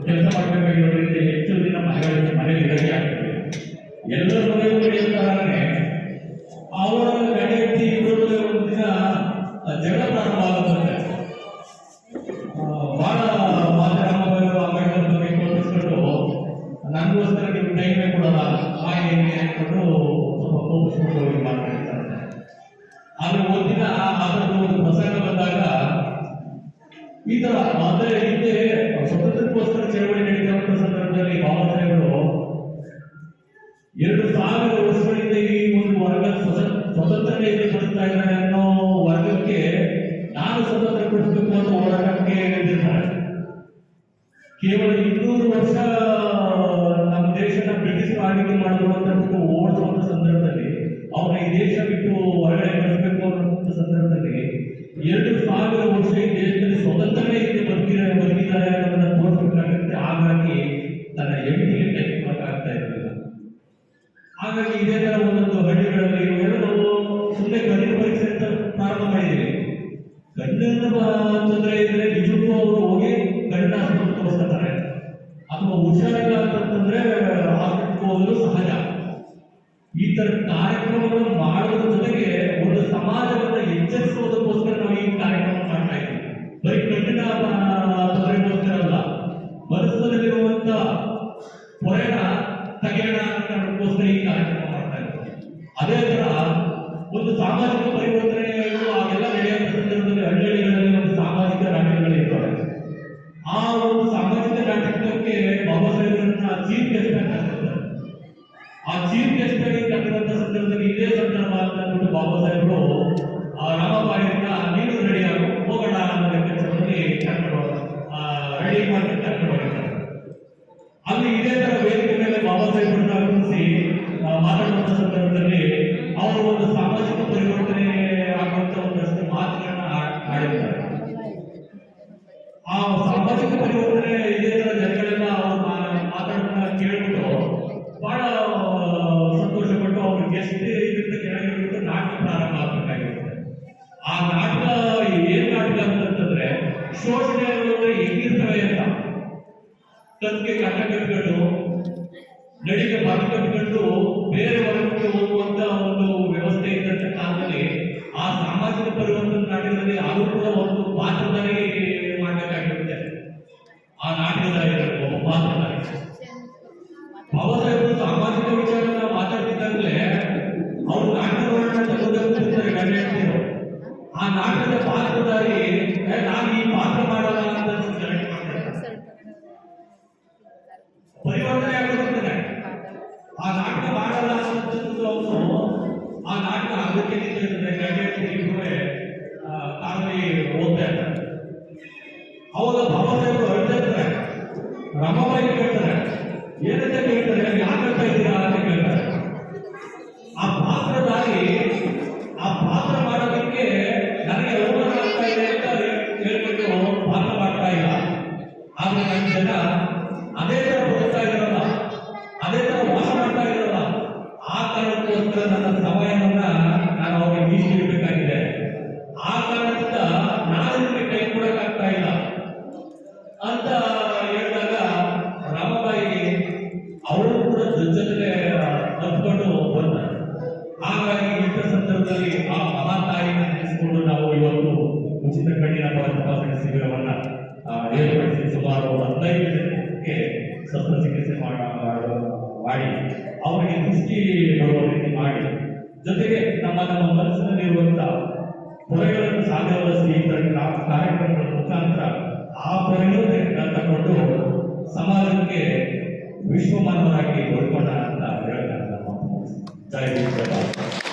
ಕೆಲಸ ಮಾಡಬೇಕಾಗಿರೋದ್ರಿಂದ ಹೆಚ್ಚು ದಿನ ಮನೆಯಲ್ಲಿ ಇರಕ್ಕೆ ಆಗ್ತದೆ. ಎಲ್ಲರ ಮನೆಯೂ ನಡೆಯುತ್ತಾನೆ. ಅವರ ಗಡಿಯಂತಿ ಇಬ್ಬರು ಒಂದು ದಿನ ಜಗಳ ಪ್ರಾರಂಭ ಆಗುತ್ತದೆ. ಬಹಳ ಮಾಧ್ಯಮಗಳು ಅಂಬೇಡ್ಕರ್ ಬಗ್ಗೆ ತೋರಿಸ್ಕೊಂಡು ನನಗೋಸ್ಕರ ನೀವು ಟೈಮೇ ಕೊಡಲ್ಲ ಹಾಗೆ ಅಂದ್ಕೊಂಡು ಸ್ವಲ್ಪ ಕೋಪಿಸ್ಕೊಂಡು ಹೋಗಿ ಮಾತಾಡ್ತಾರೆ. ಆದ್ರೆ ಒಂದಿನ ಅದರದ್ದು ಒಂದು ಪ್ರಸಂಗ ಬಂದಾಗ ಈ ತರ ಅಂದ್ರೆ ಹಿಂದೆ ಸ್ವತಂತ್ರಕ್ಕೋಸ್ಕರ ಚಳವಳಿ ನಡೆಯುವಂತ ಸಂದರ್ಭದಲ್ಲಿ ಬಾಬಾ ಸಾಹೇಬರು 2000 ವರ್ಷಗಳಿಂದ ಈ ಒಂದು ವರ್ಗ ಸ್ವತಂತ್ರತೆಯಿಂದ ಬದುಕ್ತಾ ಇದ್ದಾರೆ ಅನ್ನೋ ವರ್ಗಕ್ಕೆ ನಾನು ಸ್ವತಂತ್ರ ಕೊಡಿಸಬೇಕು ಅನ್ನೋ ಹೋರಾಟಕ್ಕೆ ಇಳಿದಿದ್ದಾರೆ. ಕೇವಲ 200 ವರ್ಷ ನಮ್ಮ ದೇಶನ ಬ್ರಿಟಿಷ್ ಆಳ್ವಿಕೆ ಮಾಡಿರುವಂತ ಓಡಿಸುವಂತ ಸಂದರ್ಭದಲ್ಲಿ ಅವ್ರನ್ನ ಈ ದೇಶ ಬಿಟ್ಟು ಹೊರಗಡೆ ಕಳಿಸಬೇಕು ಅನ್ನುವಂಥ ಸಂದರ್ಭದಲ್ಲಿ 2000 ವರ್ಷ ಈ ದೇಶದಲ್ಲಿ ಸ್ವತಂತ್ರನೇ ಬದುಕಿದ್ದಾರೆ ಅನ್ನೋದನ್ನ ತೋರಿಸಬೇಕಾಗುತ್ತೆ. ಹಾಗಾಗಿ ತನ್ನ ಎಂಟಿಗೆ ಟೈಪ್ ಮಾಡೋಕ್ಕಾಗ್ತಾ ಇರಲಿಲ್ಲ. ಹಾಗಾಗಿ ಇದೇ ತರ ಒಂದೊಂದು ಹಳ್ಳಿಗಳಲ್ಲಿ ಎಲ್ಲರೂ ಸುಮ್ಮನೆ ಕಣ್ಣಿನ ಪರೀಕ್ಷೆ ಅಂತ ಪ್ರಾರಂಭ ಮಾಡಿದ್ದೀವಿ. ಕಣ್ಣಿನ ತೊಂದರೆ ಇದ್ರೆ ನಿಜಕ್ಕೂ ಅವರು ಹೋಗಿ ಕಣ್ಣಿನ ಆಸ್ಪತ್ರೆ ತೋರಿಸ್ತಾರೆ, ಅಥವಾ ಹುಷಾರಿಲ್ಲ ಅಂತಂದ್ರೆ ಹಾಸ್ಪಿಟಲ್ಗೆ ಹೋಗೋದು ಸಹಜ. ಈ ತರ ಕಾರ್ಯಕ್ರಮಗಳನ್ನು ಮಾಡೋದ್ರ ಜೊತೆಗೆ ಒಂದು ಸಮಾಜವನ್ನು ಎಚ್ಚರಿಸುವುದಕ್ಕೋಸ್ಕರ ನಾವು ಈ ಕಾರ್ಯಕ್ರಮ ಮಾಡ್ತಾ ಇದ್ದೀವಿ. ಬರೀ ಕಣ್ಣಿನ ತೊಂದರೆಗೋಸ್ಕರ ಅಲ್ಲ, ಮನಸ್ಸಿನಲ್ಲಿರುವಂತ ಹೊರೆನ ತೆಗೆಯೋಣ ಅನ್ನೋದಕ್ಕೋಸ್ಕರ ಈ ಕಾರ್ಯಕ್ರಮ ಮಾಡ್ತಾ ಇದ್ದೀವಿ. ಅದೇ ತರ ಒಂದು ಸಾಮಾಜಿಕ ಪರಿವರ್ತನೆಗಳು ಆಗೆಲ್ಲ ನಡೆಯುವಂತ ಸಂದರ್ಭದಲ್ಲಿ ಹಳ್ಳಿಗಳಲ್ಲಿ ಒಂದು ಸಾಮಾಜಿಕ ನಾಟಕಗಳು ಇರ್ತವೆ. ಆ ಒಂದು ಸಾಮಾಜಿಕ ನಾಟಕಕ್ಕೆ ಬಾಬಾ ಸಾಹೇಬರನ್ನ ಚೀಫ್ ಗೆಸ್ಟ್ ಆಗಿ ಕರೆದಿರ್ತಾರೆ. ಆ ಚೀಫ್ ಗೆಸ್ಟ್ ಆಗಿ ಕರೆದಂತ ಸಂದರ್ಭದಲ್ಲಿ ಇದೇ ಸಂದರ್ಭ ಅಂತ ಅಂದ್ಬಿಟ್ಟು ಬಾಬಾ ಸಾಹೇಬರು ರಾಮಬಾಯಿಯನ್ನ ನೀನು ರೆಡಿ ಆಗು ಹೋಗೋಣ ಅನ್ನೋ ಕೆಲಸದಲ್ಲಿ ರೆಡಿ ಮಾಡಿ ಕರ್ಕೊಂಡು ಹೋಗಿರ್ತಾರೆ. ಅಲ್ಲಿ ಇದೇ ತರ ವೇದಿಕೆ ಮೇಲೆ ಬಾಬಾ ಸಾಹೇಬರನ್ನ ಕೂರಿಸಿ ಮಾತಾಡುವಂತ ಸಂದರ್ಭದಲ್ಲಿ ಅವರು ಒಂದು ಸಾಮಾಜಿಕ ಪರಿವರ್ತನೆ ಆಗುವಂತ ಒಂದಷ್ಟು ಮಾತುಗಳನ್ನ ಆಡಿರ್ತಾರೆ. ಆ ಸಾಮಾಜಿಕ ಪರಿವರ್ತನೆ ಇದೇ ತರ ಜನಗಳೆಲ್ಲ ಅವರು ಮಾತಾಡೋದನ್ನ ಕೇಳ್ಬಿಟ್ಟು ಬಹಳ ಸಂತೋಷಪಟ್ಟು ಅವ್ರ ಗೆಸ್ಟ್ ಇದರಿಂದ ಕೆಳಗಿಟ್ಟು ನಾಟಕ ಪ್ರಾರಂಭ ಆಗಬೇಕಾಗಿರುತ್ತೆ. ಆ ನಾಟಕ ಏನ್ ನಾಟಕ ಅಂತಂದ್ರೆ ಶೋಷಣೆ ಅನ್ನೋದ್ರೆ ಹೆಂಗಿರ್ತವೆ ಅಂತ ತನ್ಗೆ ಕಟ್ಟ ಕಟ್ಕೊಂಡು ನಡಿಗೆ ಬರ ಕಟ್ಕೊಂಡು ಬೇರೆ ವರ್ಗಕ್ಕೆ ಹೋಗುವಂತ ಒಂದು ವ್ಯವಸ್ಥೆ ಇದ್ದಂತ ಕಾಲದಲ್ಲಿ ಆ ಸಾಮಾಜಿಕ ಪರಿವರ್ತನೆ ನಾಟಕದಲ್ಲಿ ಅದು ಕೂಡ ಒಂದು ಪಾತ್ರಧಾರಿ ಮಾಡಬೇಕಾಗಿರುತ್ತೆ. ಆ ನಾಟಕದಲ್ಲಿ ಒಬ್ಬ ಪಾತ್ರಧಾರಿ ಬಾಬಾ ಸಾಹೇಬರು ಸಾಮಾಜಿಕ ವಿಚಾರನ ಮಾತಾಡ್ತಿದ್ದಾಗಲೇ ಅವ್ರು ನಾಟಕಗಳನ್ನ ತೆಗೆದುಕೊಳ್ತಿರ್ತಾರೆ ಗಂಡ ಹೆಂಡತಿರು. ಆ ನಾಟಕದ ಪಾತ್ರಧಾರಿ ನಾನು ಈ ಪಾತ್ರ ಮಾಡಲ್ಲ ಅಂತ ಸೆಲೆಕ್ಟ್ ಮಾಡ್ತಾರೆ. ಪರಿವರ್ತನೆ ಆಗಿರುತ್ತದೆ. ಆ ನಾಟಕ ಮಾಡಲ್ಲ ಅಂತ ಅವನು ಆ ನಾಟಕ ಅದಕ್ಕೆ ನಿಂತಿರ್ತದೆ. ಗಂಡ ಹೆಂಡತಿ ಕಾರಲ್ಲಿ ಓದ್ತಾ ಇರ್ತಾರೆ. ಅವಾಗ ಬಾಬಾ ಸಾಹೇಬರು ಅಳ್ತಾ ಇರ್ತಾರೆ. ರಮಾಬಾಯಿ ಕೇಳ್ತಾರೆ, ಏನಂತ ಕೇಳ್ತಾರೆ, ಯಾಕೆ ಹೇಳ್ತಾ ಇದ್ದೀರಾ ಅಂತ ಕೇಳ್ತಾರೆ. ಆ ಪಾತ್ರಧಾರಿ ಆ ಪಾತ್ರ ಮಾಡೋದಕ್ಕೆ ನನಗೆ ಅವಮಾನ ಆಗ್ತಾ ಇದೆ ಅಂತ ಹೇಳ್ಬಿಟ್ಟು ಪಾತ್ರ ಮಾಡ್ತಾ ಇಲ್ಲ. ಆದ್ರೆ ನನ್ನ ಜನ ಅದೇ ತರ ಬದುಕ್ತಾ ಇದ್ದಾರಲ್ಲ, ಅದೇ ತರ ವಾಸ ಮಾಡ್ತಾ ಇದ್ದಾರಲ್ಲ, ಆ ಕಾರಣಕ್ಕೋಸ್ಕರ ನನ್ನ ಸಮಯವನ್ನ ನಾನು ಅವ್ರಿಗೆ ಮೀಸಲಿಡಬೇಕಾಗಿದೆ. ಆ ಕಾರಣದಿಂದ ನಾನು ನಿಮಗೆ ಕೈ ಕೊಡಕ್ಕಾಗ್ತಾ ಇಲ್ಲ ಅಂತ ಹೇಳಿದಾಗ ರಾಮಬಾಯಿ ಅವರು ಕೂಡ ಜೊತೆಗೆ ತಪ್ಪಿಕೊಂಡು ಬಂದರು. ಹಾಗಾಗಿ ಇಂಥ ಸಂದರ್ಭದಲ್ಲಿ ಆ ಮಹಾತಾಯಿನ ನೆನೆಸಿಕೊಂಡು ನಾವು ಇವತ್ತು ಉಚಿತ ಕಣ್ಣಿನ ತಪಾಸಣೆ ಶಿಬಿರವನ್ನ ಏರ್ಪಡಿಸಿ ಸುಮಾರು 15 ಜನಕ್ಕೆ ಶಸ್ತ್ರಚಿಕಿತ್ಸೆ ಮಾಡಿ ಅವರಿಗೆ ದೃಷ್ಟಿ ಬರುವ ರೀತಿ ಮಾಡಿ, ಜೊತೆಗೆ ನಮ್ಮ ಮನಸ್ಸಿನಲ್ಲಿರುವಂತಹ ಹೊರೆಗಳನ್ನು ಸಾಧ್ಯವಾದಷ್ಟು ಈ ಕಾರ್ಯಕ್ರಮಗಳ ಮುಖಾಂತರ ಆ ಪ್ರಯೋಜನ ತಗೊಂಡು ಸಮಾಜಕ್ಕೆ ವಿಶ್ವಮಾನವರಾಗಿ ಬದುಕೋಣ ಅಂತ ಹೇಳ್ತಾರೆ. ಜೈ ಹಿಂದ್.